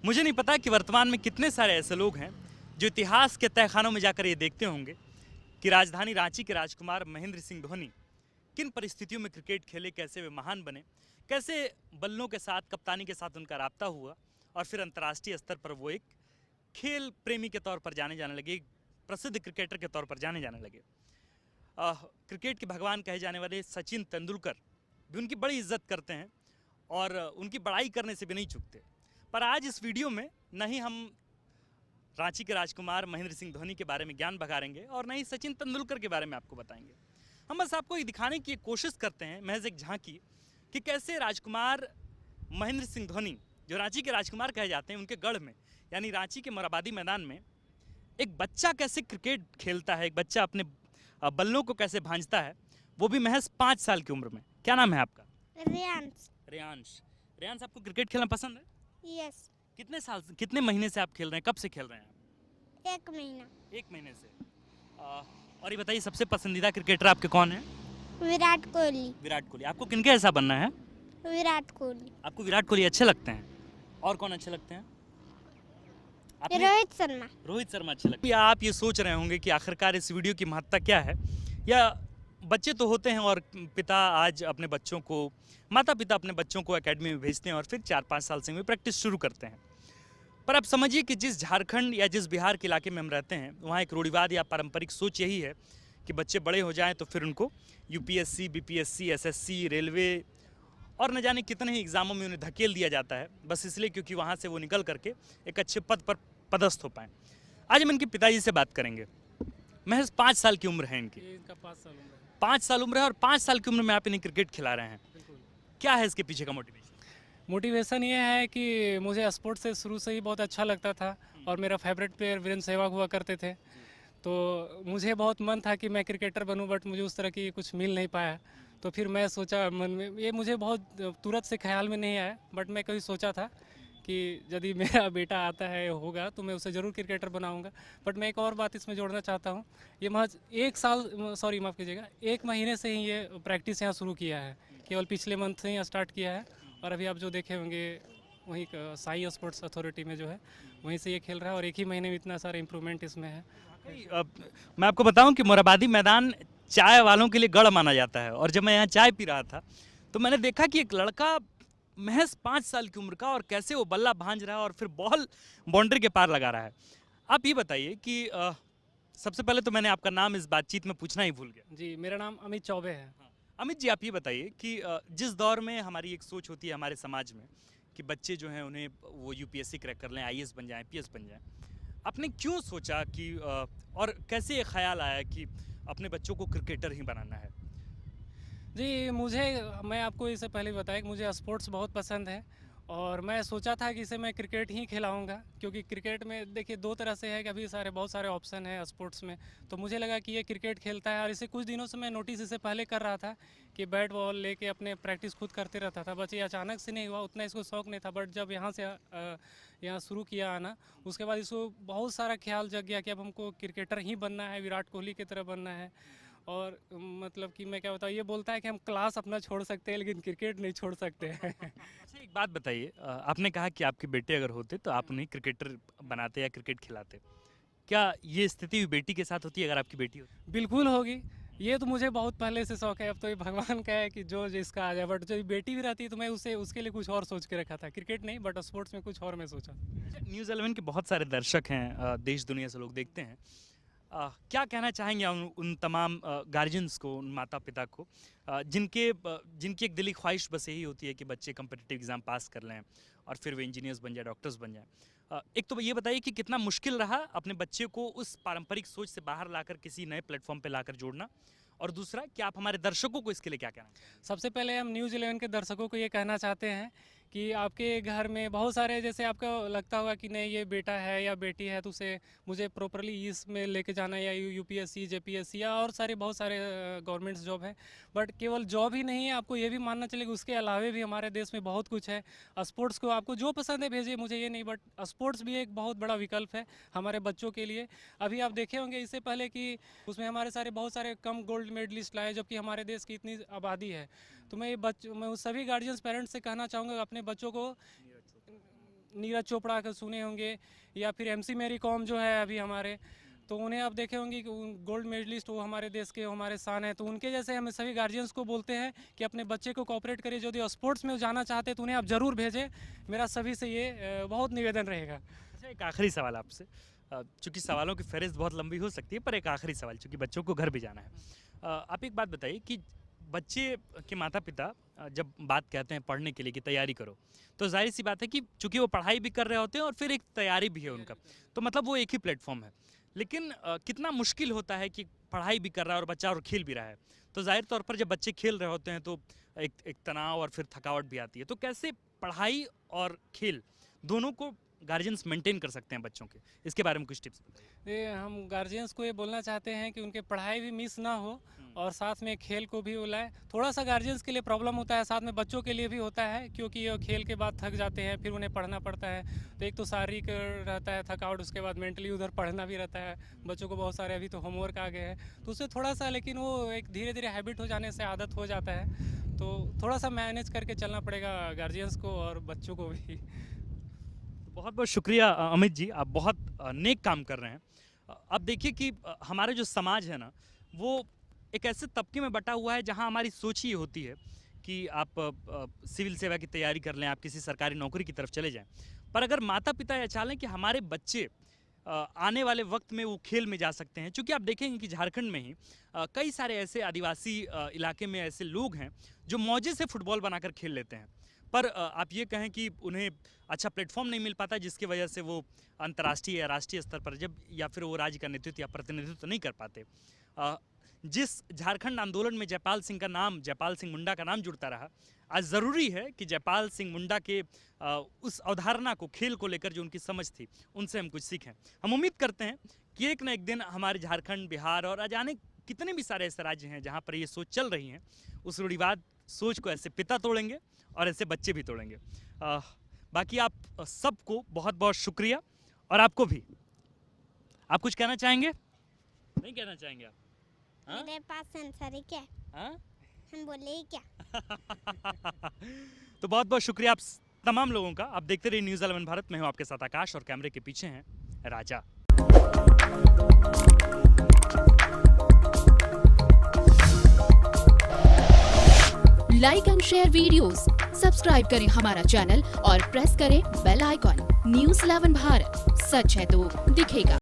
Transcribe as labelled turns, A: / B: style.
A: मुझे नहीं पता कि वर्तमान में कितने सारे ऐसे लोग हैं जो इतिहास के तहखानों में जाकर ये देखते होंगे कि राजधानी रांची के राजकुमार महेंद्र सिंह धोनी किन परिस्थितियों में क्रिकेट खेले, कैसे वे महान बने, कैसे बल्लों के साथ, कप्तानी के साथ उनका राब्ता हुआ और फिर अंतर्राष्ट्रीय स्तर पर वो एक खेल प्रेमी के तौर पर जाने जाने लगे, एक प्रसिद्ध क्रिकेटर के तौर पर जाने जाने लगे। क्रिकेट के भगवान कहे जाने वाले सचिन तेंदुलकर भी उनकी बड़ी इज्जत करते हैं और उनकी बड़ाई करने से भी नहीं चूकते। पर आज इस वीडियो में न ही हम रांची के राजकुमार महेंद्र सिंह धोनी के बारे में ज्ञान भगाड़ेंगे और न ही सचिन तेंदुलकर के बारे में आपको बताएंगे। हम बस आपको ये दिखाने की कोशिश करते हैं, महज एक झांकी, कि कैसे राजकुमार महेंद्र सिंह धोनी, जो रांची के राजकुमार कहे जाते हैं, उनके गढ़ में यानी रांची के मोरहाबादी मैदान में एक बच्चा कैसे क्रिकेट खेलता है, एक बच्चा अपने बल्लों को कैसे भांजता है, वो भी महज 5 साल की उम्र में। क्या नाम है आपका?
B: रेयांश।
A: रेयांश। रेयांश, आपको क्रिकेट खेलना पसंद है?
B: यस।
A: कितने महीने से आप खेल रहे हैं, कब से खेल रहे हैं आप?
B: 1 महीना।
A: 1 महीने से। और ये बताइए, सबसे पसंदीदा क्रिकेटर आपके कौन है?
B: विराट कोहली।
A: विराट कोहली। आपको किनके ऐसा बनना है?
B: विराट कोहली।
A: आपको विराट कोहली अच्छे लगते हैं? और कौन अच्छे लगते हैं?
B: रोहित शर्मा।
A: रोहित शर्मा अच्छे लगते हैं। आप ये सोच रहे होंगे कि आखिरकार इस वीडियो की महत्ता क्या है, या बच्चे तो होते हैं और पिता आज अपने बच्चों को, माता पिता अपने बच्चों को एकेडमी में भेजते हैं और फिर 4-5 साल से वे प्रैक्टिस शुरू करते हैं। पर आप समझिए कि जिस झारखंड या जिस बिहार के इलाके में हम रहते हैं, वहाँ एक रूढ़िवाद या पारंपरिक सोच यही है कि बच्चे बड़े हो जाएं तो फिर उनको यूपीएससी, बीपीएससी, एसएससी, रेलवे और न जाने कितने ही एग्ज़ामों में उन्हें धकेल दिया जाता है, बस इसलिए क्योंकि वहाँ से वो निकल करके एक अच्छे पद पर पदस्थ हो पाएँ। आज हम इनके पिताजी से बात करेंगे। महज 5 साल की उम्र है इनकी।
C: इनका 5 साल उम्र है।
A: 5 साल उम्र है और 5 साल की उम्र में आप इन्हें क्रिकेट खिला रहे हैं। क्या है इसके पीछे का मोटिवेशन?
C: मोटिवेशन ये है कि मुझे स्पोर्ट्स से शुरू से ही बहुत अच्छा लगता था और मेरा फेवरेट प्लेयर वीरेंद्र सहवाग हुआ करते थे। तो मुझे बहुत मन था कि मैं क्रिकेटर बनूं, बट मुझे उस तरह की कुछ मिल नहीं पाया। तो फिर मैं सोचा मन में, ये मुझे बहुत तुरंत से ख्याल में नहीं आया, बट मैं कभी सोचा था कि यदि मेरा बेटा आता है, होगा, तो मैं उसे ज़रूर क्रिकेटर बनाऊंगा। बट मैं एक और बात इसमें जोड़ना चाहता हूँ। ये महज 1 महीने से ही ये प्रैक्टिस यहाँ शुरू किया है, केवल पिछले मंथ से ही स्टार्ट किया है। और अभी आप जो देखे होंगे वहीं साई स्पोर्ट्स अथॉरिटी में जो है वहीं से ये खेल रहा है और 1 ही महीने में इतना सारा इम्प्रूवमेंट इसमें है।
A: मैं आपको बताऊं कि मोरहाबादी मैदान चाय वालों के लिए गढ़ माना जाता है, और जब मैं यहाँ चाय पी रहा था तो मैंने देखा कि एक लड़का महज 5 साल की उम्र का और कैसे वो बल्ला भांज रहा है और फिर बॉल बाउंड्री के पार लगा रहा है। आप ये बताइए कि सबसे पहले तो मैंने आपका नाम इस बातचीत में पूछना ही भूल गया।
C: जी, मेरा नाम अमित चौबे है।
A: अमित जी, आप ये बताइए कि जिस दौर में हमारी एक सोच होती है हमारे समाज में कि बच्चे जो हैं उन्हें वो यूपीएससी क्रैक कर लें, आईएएस बन जाएं, पीएस बन जाएं, आपने क्यों सोचा कि और कैसे ये ख्याल आया कि अपने बच्चों को क्रिकेटर ही बनाना है?
C: जी, मैं आपको इससे पहले बताया कि मुझे स्पोर्ट्स बहुत पसंद है और मैं सोचा था कि इसे मैं क्रिकेट ही खिलाऊंगा, क्योंकि क्रिकेट में देखिए 2 तरह से है कि अभी बहुत सारे ऑप्शन है स्पोर्ट्स में। तो मुझे लगा कि ये क्रिकेट खेलता है और इसे कुछ दिनों से मैं नोटिस इससे पहले कर रहा था कि बैट बॉल लेके अपने प्रैक्टिस खुद करते रहता था। बस ये अचानक से नहीं हुआ, उतना इसको शौक नहीं था। बट जब यहाँ शुरू किया आना, उसके बाद इसको बहुत सारा ख्याल जग गया कि अब हमको क्रिकेटर ही बनना है, विराट कोहली की तरह बनना है। और मतलब कि मैं क्या बताऊँ, ये बोलता है कि हम क्लास अपना छोड़ सकते हैं लेकिन क्रिकेट नहीं छोड़ सकते हैं।
A: अच्छा, एक बात बताइए, आपने कहा कि आपके बेटे अगर होते तो आप उन्हें क्रिकेटर बनाते या क्रिकेट खिलाते। क्या ये स्थिति बेटी के साथ होती अगर आपकी बेटी होती?
C: बिल्कुल होगी। ये तो मुझे बहुत पहले से शौक है, अब तो ये भगवान का है कि जो जिसका आ जाए। बट जब बेटी भी रहती तो मैं उसके लिए कुछ और सोच के रखा था, क्रिकेट नहीं बट स्पोर्ट्स में कुछ और मैं सोचा।
A: अच्छा, न्यूज़ 11 के बहुत सारे दर्शक हैं, देश दुनिया से लोग देखते हैं। क्या कहना चाहेंगे उन तमाम गार्जियंस को, उन माता पिता को, जिनकी एक दिली ख्वाहिश बस यही होती है कि बच्चे कम्पिटिटिव एग्ज़ाम पास कर लें और फिर वे इंजीनियर्स बन जाए, डॉक्टर्स बन जाएं। एक तो ये बताइए कि कितना मुश्किल रहा अपने बच्चे को उस पारंपरिक सोच से बाहर लाकर किसी नए प्लेटफॉर्म पे लाकर जोड़ना, और दूसरा कि आप हमारे दर्शकों को इसके लिए क्या कहना चाहेंगे?
C: सबसे पहले हम न्यूज़ 11 के दर्शकों को ये कहना चाहते हैं कि आपके घर में बहुत सारे, जैसे आपको लगता होगा कि नहीं ये बेटा है या बेटी है तो उसे मुझे प्रॉपरली इसमें लेके जाना है, या यूपीएससी, जेपीएससी या और बहुत सारे गवर्नमेंट्स जॉब है। बट केवल जॉब ही नहीं है, आपको ये भी मानना चलेगा उसके अलावे भी हमारे देश में बहुत कुछ है। स्पोर्ट्स को आपको जो पसंद है भेजिए, मुझे ये नहीं, बट स्पोर्ट्स भी एक बहुत बड़ा विकल्प है हमारे बच्चों के लिए। अभी आप देखे होंगे इससे पहले कि उसमें हमारे बहुत सारे कम गोल्ड मेडलिस्ट लाए, जबकि हमारे देश की इतनी आबादी है। तो मैं उस सभी गार्जियंस पेरेंट्स से कहना चाहूँगा अपने बच्चों को नीरज चोपड़ा का सुने होंगे, या फिर MC मैरी कॉम जो है अभी हमारे, तो उन्हें आप देखे होंगे कि गोल्ड मेडलिस्ट वो हमारे देश के हमारे शान है। तो उनके जैसे हम सभी गार्जियंस को बोलते हैं कि अपने बच्चे को कोऑपरेट करिए, यदि स्पोर्ट्स में जाना चाहते हैं तो उन्हें आप ज़रूर भेजें। मेरा सभी से ये बहुत निवेदन रहेगा।
A: अच्छा, एक आखिरी सवाल आपसे, चूंकि सवालों की फहरिस्त बहुत लंबी हो सकती है, पर एक आखिरी सवाल, चूंकि बच्चों को घर भी जाना है। आप एक बात बताइए कि बच्चे के माता पिता जब बात कहते हैं पढ़ने के लिए कि तैयारी करो, तो जाहिर सी बात है कि चूंकि वो पढ़ाई भी कर रहे होते हैं और फिर एक तैयारी भी है उनका, तो मतलब वो एक ही प्लेटफॉर्म है। लेकिन कितना मुश्किल होता है कि पढ़ाई भी कर रहा है और बच्चा और खेल भी रहा है, तो जाहिर तौर पर जब बच्चे खेल रहे होते हैं तो एक तनाव और फिर थकावट भी आती है। तो कैसे पढ़ाई और खेल दोनों को गार्जियंस मेंटेन कर सकते हैं बच्चों के, इसके बारे में कुछ टिप्स बताइए।
C: ये हम गार्जियंस को ये बोलना चाहते हैं कि उनके पढ़ाई भी मिस ना हो और साथ में खेल को भी बुलाएं। थोड़ा सा गार्जियंस के लिए प्रॉब्लम होता है, साथ में बच्चों के लिए भी होता है, क्योंकि ये खेल के बाद थक जाते हैं, फिर उन्हें पढ़ना पड़ता है। तो एक तो शारीरिक रहता है थकावट, उसके बाद मेंटली उधर पढ़ना भी रहता है। बच्चों को बहुत सारे अभी तो होमवर्क आ गए हैं, तो उससे थोड़ा सा, लेकिन वो एक धीरे धीरे हैबिट हो जाने से आदत हो जाता है। तो थोड़ा सा मैनेज करके चलना पड़ेगा गार्जियंस को और बच्चों को भी।
A: बहुत बहुत शुक्रिया अमित जी, आप बहुत नेक काम कर रहे हैं। अब देखिए कि हमारा जो समाज है ना, वो एक ऐसे तबके में बटा हुआ है जहां हमारी सोच ये होती है कि आप सिविल सेवा की तैयारी कर लें, आप किसी सरकारी नौकरी की तरफ चले जाएं। पर अगर माता पिता यह चाहें कि हमारे बच्चे आने वाले वक्त में वो खेल में जा सकते हैं, क्योंकि आप देखेंगे कि झारखंड में ही कई सारे ऐसे आदिवासी इलाके में ऐसे लोग हैं जो मौजे से फुटबॉल बनाकर खेल लेते हैं, पर आप ये कहें कि उन्हें अच्छा प्लेटफॉर्म नहीं मिल पाता, जिसकी वजह से वो अंतर्राष्ट्रीय या राष्ट्रीय स्तर पर जब या फिर वो राज्य का नेतृत्व या प्रतिनिधित्व नहीं कर पाते। जिस झारखंड आंदोलन में जयपाल सिंह मुंडा का नाम जुड़ता रहा, आज ज़रूरी है कि जयपाल सिंह मुंडा के उस अवधारणा को, खेल को लेकर जो उनकी समझ थी, उनसे हम कुछ सीखें। हम उम्मीद करते हैं कि एक न एक दिन हमारे झारखंड, बिहार और अजाने कितने भी सारे ऐसे राज्य हैं जहाँ पर ये सोच चल रही हैं, उस रूढ़िवाद सोच को ऐसे पिता तोड़ेंगे और ऐसे बच्चे भी तोड़ेंगे। बाकी आप सबको बहुत बहुत शुक्रिया, और आपको भी। आप कुछ कहना चाहेंगे? नहीं कहना चाहेंगे आप? हाँ?
B: मेरे पास सेंसर है क्या?
A: हाँ?
B: हम बोले ही क्या?
A: तो बहुत बहुत शुक्रिया आप तमाम लोगों का। आप देखते रहिए न्यूज़ 11 भारत में। हूँ आपके साथ आकाश और कैमरे के पीछे हैं Raja.
D: Like and share videos, subscribe करें हमारा चैनल और प्रेस करें बेल आइकॉन। न्यूज़ 11 भारत, सच है तो दिखेगा।